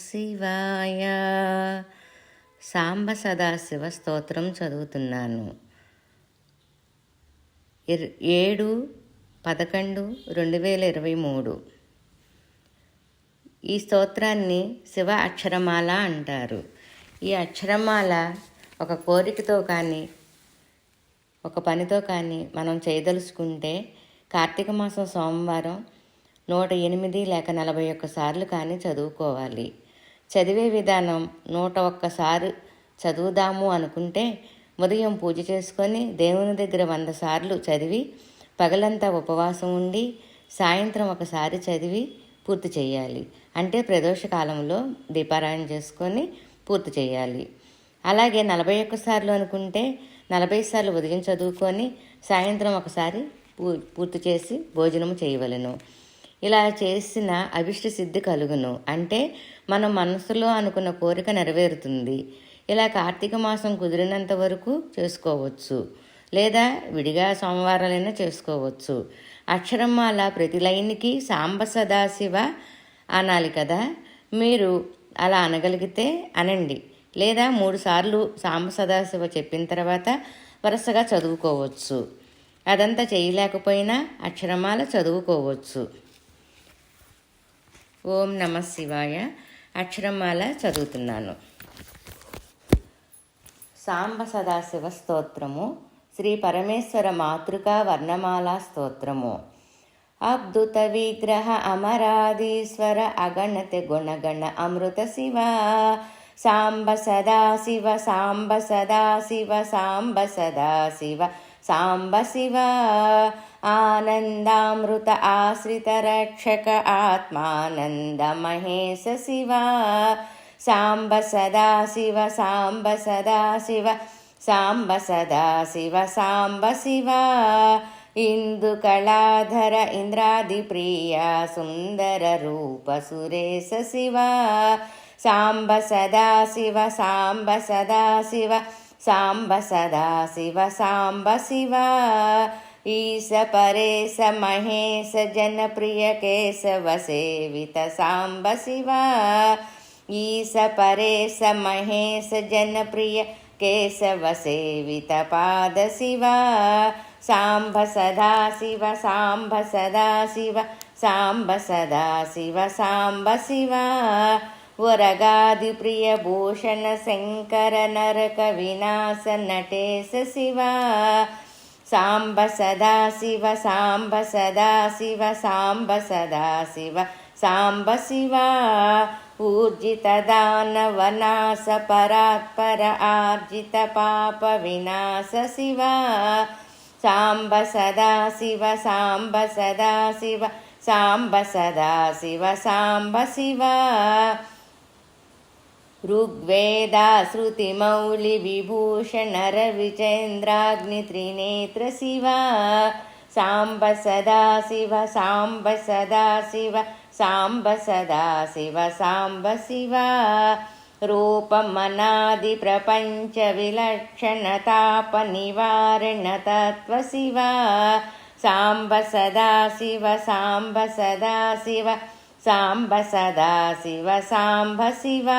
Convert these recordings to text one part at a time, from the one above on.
శివాయ. సాంబ సదాశివ స్తోత్రం చదువుతున్నాను. 7/11/2023. ఈ స్తోత్రాన్ని శివ అక్షరమాల అంటారు. ఈ అక్షరమాల ఒక కోరికతో కానీ ఒక పనితో కానీ మనం చేయదలుచుకుంటే కార్తీక మాసం సోమవారం 108 లేక 41 సార్లు కానీ చదువుకోవాలి. చదివే విధానం 101 సార్లు చదువుదాము అనుకుంటే ఉదయం పూజ చేసుకొని దేవుని దగ్గర 100 సార్లు చదివి పగలంతా ఉపవాసం ఉండి సాయంత్రం ఒకసారి చదివి పూర్తి చేయాలి. అంటే ప్రదోష కాలంలో దీపారాయణ చేసుకొని పూర్తి చేయాలి. అలాగే 41 సార్లు అనుకుంటే 40 సార్లు ఉదయం చదువుకొని సాయంత్రం ఒకసారి పూర్తి చేసి భోజనము చేయవలెను. ఇలా చేసిన అభిష్ట సిద్ధి కలుగును. అంటే మనం మనసులో అనుకున్న కోరిక నెరవేరుతుంది. ఇలా కార్తీక మాసం కుదిరినంత వరకు చేసుకోవచ్చు, లేదా విడిగా సోమవారాలైనా చేసుకోవచ్చు. అక్షరమాల ప్రతి లైన్కి సాంబ సదాశివ అనాలి కదా. మీరు అలా అనగలిగితే అనండి, లేదా 3 సార్లు సాంబ సదాశివ చెప్పిన తర్వాత వరుసగా చదువుకోవచ్చు. అదంతా చేయలేకపోయినా అక్షరమాల చదువుకోవచ్చు. ఓం నమ శివాయ. అక్షరమాల చదువుతున్నాను. సాంబ సదాశివ స్తోత్రము శ్రీ పరమేశ్వర మాతృకా వర్ణమాలా స్తోత్రము. అద్భుత విగ్రహ అమరాధీశ్వర అగణత గుణగణ అమృత శివ సాంబ సదాశివ సాంబ సదాశివ సాంబ సదాశివ సాంబ శివ ఆనందామృత ఆశ్రిత రక్షక ఆత్మానంద మహేశ శివ సాంబ సదాశివ సాంబ సదాశివ సాంబ సదాశివ సాంబ శివ ఇందు కళాధర ఇంద్రాది ప్రియ సుందర రూప సురేశ శివ సాంబ సదాశివ సాంబ సదాశివ సాంబ సదాశివ సాంబ శివ ఈశ పరేశ మహేశ జనప్రియ కేశవ సేవిత సాంబ శివ ఈశ పరేశ మహేశ జనప్రియ కేశవ సేవిత పాద శివ సాంబ సదాశివ సాంబ సదాశివ సాంబ సదాశివ సాంబ శివ వరగాది ప్రియ భూషణ శంకర నరక వినాశ నటేశ శివ సాంబ సదాశివ సాంబ సదాశివ సాంబ సదాశివ సాంబ శివ ఊర్జిత దానవనాశ పరాత్పర ఆర్జిత పాప వినాశ శివ సాంబ సదాశివ సాంబ సదాశివ సాంబ సదాశివ సాంబ శివ ఋగ్వేద శృతిమౌళి విభూషణ రవిచంద్రాగ్ని త్రినేత్ర శివ సాంబ సదాశివ సాంబ సదాశివ సాంబ సదాశివ సాంబ శివ రూపమనాది ప్రపంచ విలక్షణ తాప నివారణ తత్వ శివ సాంబ సదాశివ సాంబ సదాశివ సాంబ సదాశివ సాంబ శివ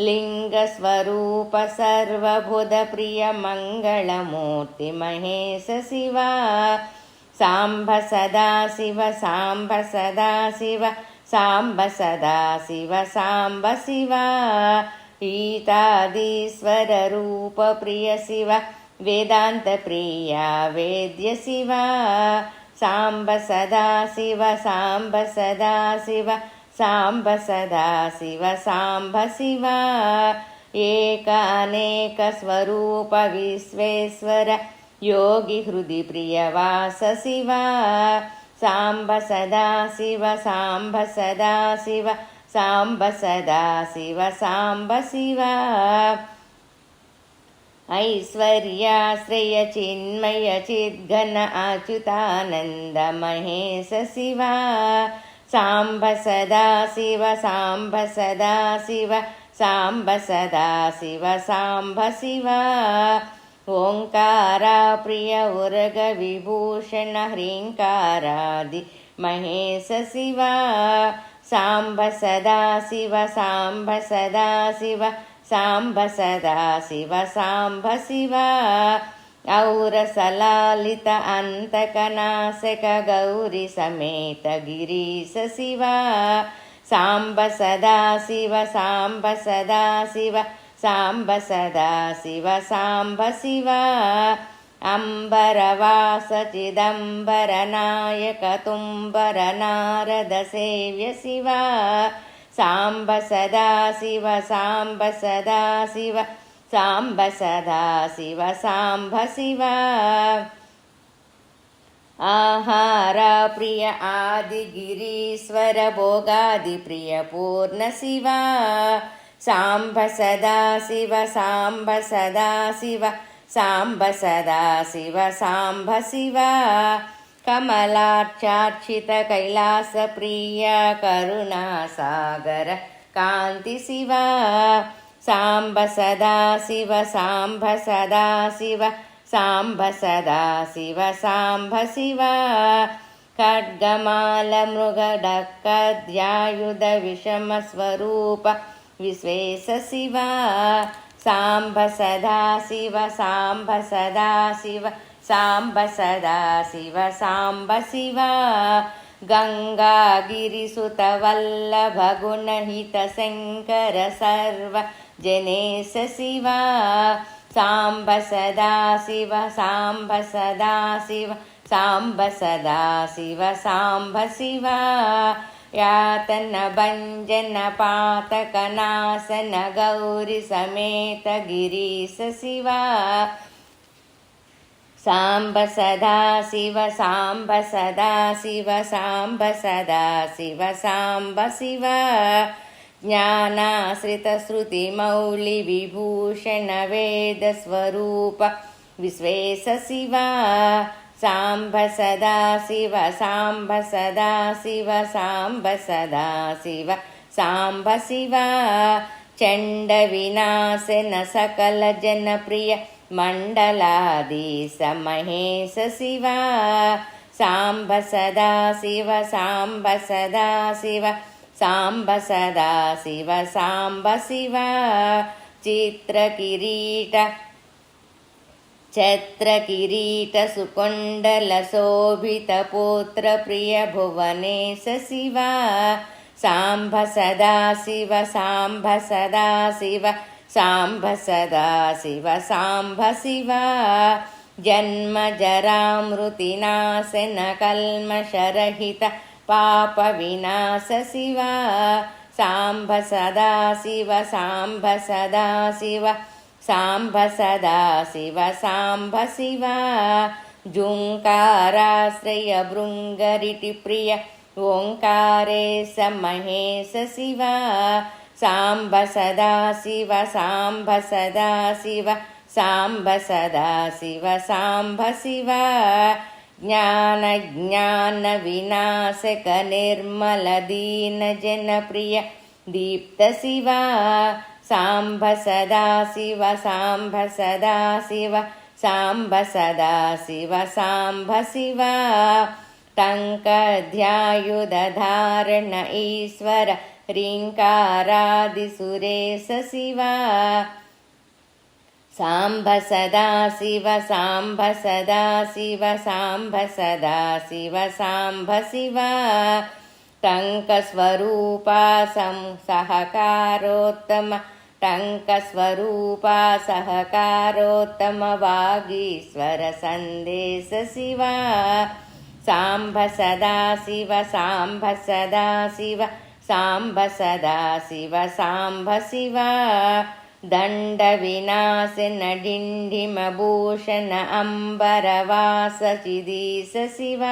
లింగ స్వరూప సర్వభుద ప్రియ మంగళమూర్తి మహేశ శివ సాంబ సదాశివ సాంబ సదాశివ సాంబ సదాశివ సాంబ శివ ఈతాదీశ్వర రూప ప్రియ శివ వేదాంత ప్రియ వేద్య శివ సాంబ సదాశివ సాంబ సదాశివ సాంబ సదాశివ సాంబ శివ ఏకానేక స్వరూప విశ్వేశ్వర యోగి హృది ప్రియవాస శివ సాంబ సదాశివ సాంబ సదాశివ సాంబ సదాశివ సాంబ శివ ఐశ్వర్యాశ్రయ చిన్మయ చిద్ఘన అచ్యుతానంద మహేశ శివ సాంబ సదాశివ సాంబ సదాశివ సాంబ సదాశివ సాంబ శివ ఓంకార ప్రియ ఉరగ విభూషణ హ్రీంకారాది महेश शिव साम्ब सदा शिव साम्ब सदा शिव साम्ब सदा शिव साम्ब शिव औरसलालित अन्तकनाशक गौरी समेत गिरीश शिव साम्ब सदा शिव साम्ब सदा शिव साम्ब सदा शिव साम्ब शिव अंबरवास चिदंबर नायक तुम्बर नारद सेव्य शिव साम्ब सदा शिव साम्ब सदा शिव साम्ब सदा शिव साम्ब शिव आहार प्रिय आदि गिरीश्वर भोगादि प्रिय पूर्ण शिव साम्ब सदा शिव साम्ब सदा शिव साम्ब सदा शिव साम्ब शिव कमलाक्षार्चित कैलास प्रिय करुणा सागर कांति शिव साम्ब सदा शिव साम्ब सदा शिव साम्ब सदा शिव साम्ब शिव खड्गमाल मृगडक्कद्यायुध विषम स्वरूप विश्वेश शिव साम्ब सदा शिव साम्ब सदा शिव साम्ब सदा शिव साम्ब शिव गंगागिरिसुत वल्लभ गुणहित शंकर सर्व जनेश शिव साम्ब सदा शिव साम्ब सदा शिव साम्ब सदा शिव साम्ब शिव यातन भंजन पातक नाशन गौरी समेत गिरीश शिव साम्ब सदा शिव साम्ब सदा शिव साम्ब सदा शिव साम्ब शिव ज्ञानाश्रित श्रुति मौलि विभूषण वेद स्वरूप विश्वेश शिव साम्ब सदा शिव साम्ब सदा शिव साम्ब सदा शिव साम्ब शिव चंड विनाशन सकल जन प्रिय मंडलाधीश महेश शिव साम्ब सदा शिव साम्ब सदा शिव साम्ब सदा शिव साम्ब शिव चित्र किरीट छत्र किरीट सुकुंडल शोभित पुत्र प्रिय भुवनेश शिव साम्ब सदा शिव साम्ब सदा शिव साम्ब सदा शिव साम्ब शिव जन्म जरा मृति नाशन कल्मषरहित पाप विनाश शिव साम्ब सदा शिव साम्ब सदा शिव साम्ब सदा शिव साम्ब शिव जुंकाराश्रय भृंगरिटि प्रिय ओंकारेश महेश शिव साम्ब सदा शिव साम्ब सदा शिव साम्ब सदा शिव साम्ब शिव ज्ञान ज्ञान विनाशक निर्मल दीन जन प्रिय दीप्त शिव साम्ब सदा शिव साम्ब सदा शिव साम्ब सदा शिव साम्ब शिव टङ्कध्यायुध धारण ईश्वर ह्रीङ्कारादि सुरेश शिव साम्ब सदा शिव साम्ब सदा शिव साम्ब सदा शिव साम्ब शिव टङ्कस्वरूपा सहकारोत्तम टङ्कस्वरूपा सहकारोत्तम वागीश्वर सन्देश शिव साम्ब सदा शिव साम्ब सदा शिव साम्ब सदा शिव साम्ब शिव दण्ड विनाशन डिण्डिम भूषण अम्बरवास चिदीश शिव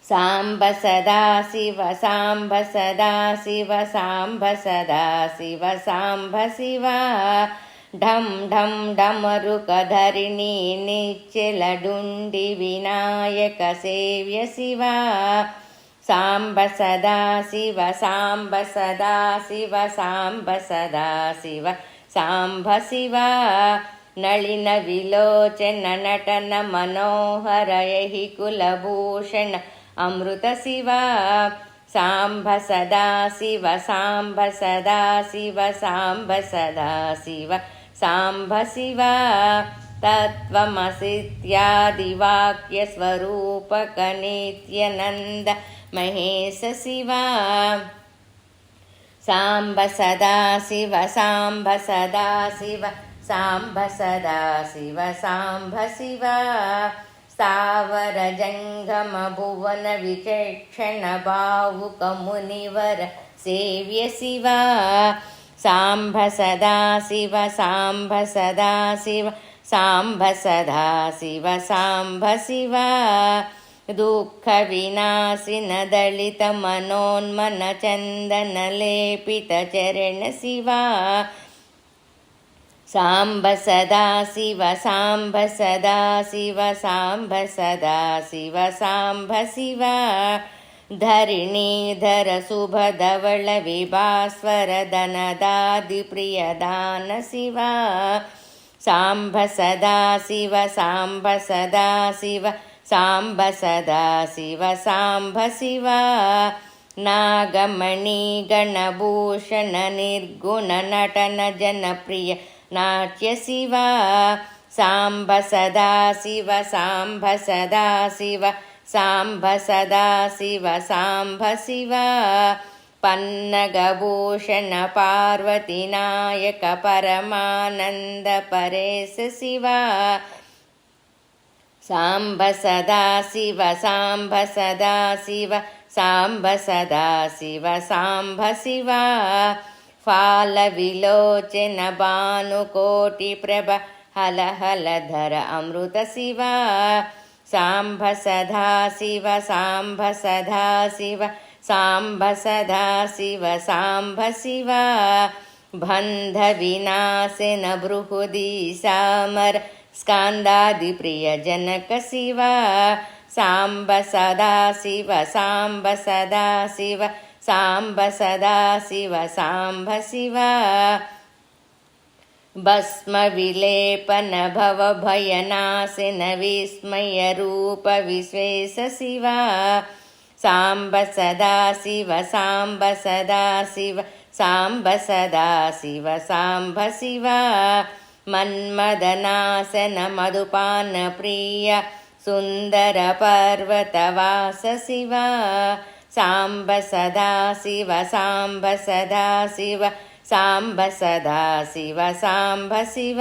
साम्ब सदा शिव साम्ब सदा शिव साम्ब सदा शिव साम्ब शिव ढम ढम डमरुकधरिणी निच्चल डुण्डि विनायक सेव्य शिव साम्ब सदा शिव साम्ब सदा शिव साम्ब सदा शिव साम्ब शिव नलिन विलोचन नटन मनोहर यहि कुलभूषण अमृत शिव साम्ब सदा शिव साम्ब सदा शिव साम्ब सदा शिव साम्ब शिव तत्त्वमसीत्यादिवाक्यस्वरूपकनित्यनन्द महेश शिव साम्ब सदा शिव साम्ब सदा शिव साम्ब सदा शिव साम्ब शिव स्थावर जंगम भुवन विचक्षण भावुक मुनिवर सेव्य शिव साम्ब सदा शिव साम्ब सदा शिव साम्ब सदा शिव साम्ब शिव दुःख विनाशिन दलित मनोन्मन चंदन लेपित चरण शिव साम्ब सदा शिव साम्ब सदा शिव साम्ब सदा शिव साम्ब शिव धरणीधर शुभ धवल विभास्वर धनदादि प्रियदान शिव साम्ब सदा शिव साम्ब सदा शिव साम्ब सदा शिव साम्ब शिव नागमणि गणभूषण निर्गुण नटन जनप्रिय नाट्य शिव साम्ब सदा शिव साम्ब सदा शिव साम्ब सदा शिव साम्ब शिव पन्नगभूषण पार्वती नायक परमानंद परेश शिव साम्ब सदा शिव साम्ब सदा शिव साम्ब सदा शिव साम्ब शिव फालविलोचन भानुकोटिप्रभ हल हल धर अमृत शिव साम्ब सदा शिव साम्ब सदा शिव साम्ब सदा शिव साम्ब शिव बन्ध विनाशन बृहदि सामर स्कंदादि प्रिय जनक शिव साम्ब सदा शिव साम्ब सदा शिव साम्ब सदा शिव साम्ब शिव भस्म विलेपन भव भयनाशन विस्मय रूप विश्वेश शिव साम्ब सदा शिव साम्ब सदा शिव साम्ब सदा शिव साम्ब शिव मन्मदनाशन मधुपान प्रिय सुंदर पर्वतवास शिव साम्ब सदा शिव साम्ब सदा शिव साम्ब सदा शिव साम्ब शिव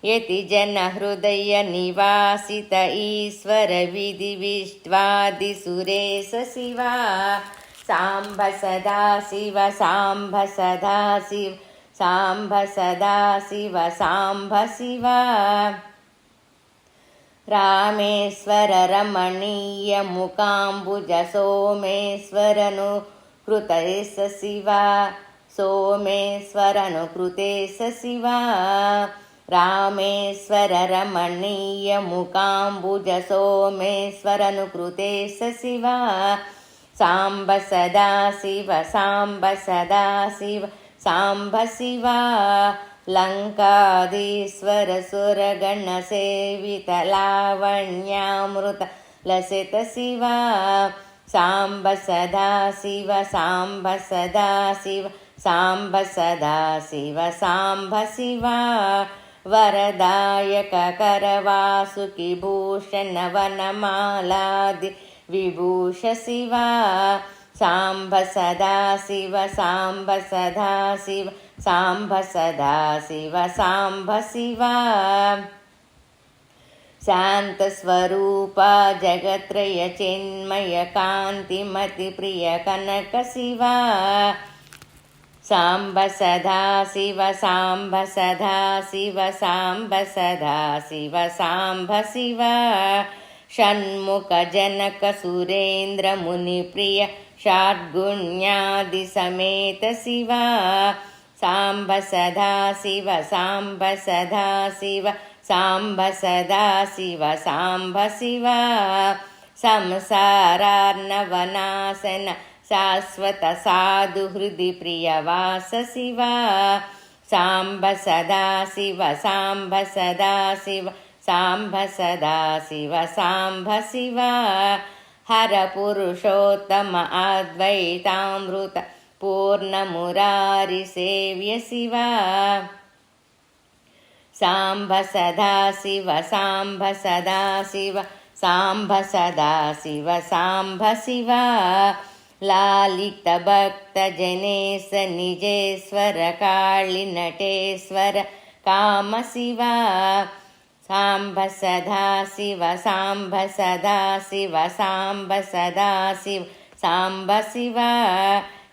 यति जन हृदय निवासित ईश्वर विधि विष्ट्वादि सुरेश शिव साम्ब सदा शिव साम्ब सदा शिव साम्ब सदा शिव साम्ब शिव रामेश्वर रमणीय मुकाम्बुज सोमेश्वरनुकृतेश शिव सोमेश्वरनुकृतेश शिव रामेश्वर रमणीय मुकाम्बुज सोमेश्वरनुकृतेश शिव साम्ब सदा शिव साम्ब सदा शिव साम्ब शिव लंकाधीश्वर सुरगण सेवित लावण्यामृत लसित शिव साम्ब सदा शिव साम्ब सदा शिव साम्ब सदा शिव साम्ब शिव वरदायक करवासुकी भूषण वनमालादि विभूष शिव साम्ब सदा शिव साम्ब सदा शिव साम्ब सदा शिव साम्ब शिव शांत स्वरूप जगत्रय चिन्मय कांतिमति प्रिय कनक शिव साम्ब सदा शिव साम्ब सदा शिव साम्ब सदा शिव साम्ब शिव षण्मुख जनक सुरेन्द्र मुनि प्रिय षड्गुण्यादि समेत शिव साम्ब सदा शिव साम्ब सदा शिव साम्ब सदा शिव साम्ब शिव संसारार्णवनाशन शाश्वत साधु हृदि प्रियवास शिव साम्ब सदा शिव साम्ब सदा शिव साम्ब सदा शिव साम्ब शिव హర పురుషోత్తమ అద్వైతామృత పూర్ణమురారి సేవ్య శివ సాంబ సదాశివ సాంబ సదాశివ సాంబ సదాశివ సాంబ శివ లాలిత భక్త జనేశ నిజేశ్వర కాళి నటేశ్వర కామ శివ సాంబ సదాశివ సాంబ సదాశివ సాంబ సదాశివ సాంబ శివ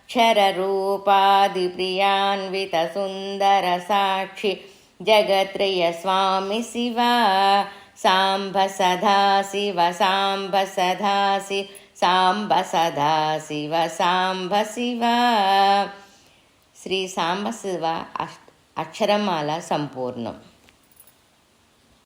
క్షర రూపాది ప్రియాన్విత సుందర సాక్షి జగత్రయ స్వామి శివ సాంబ సదాశివ సాంబ సదాశివ సాంబ సదాశివ సాంబ శివ. శ్రీ సాంబశివ అక్షరమాల సంపూర్ణం.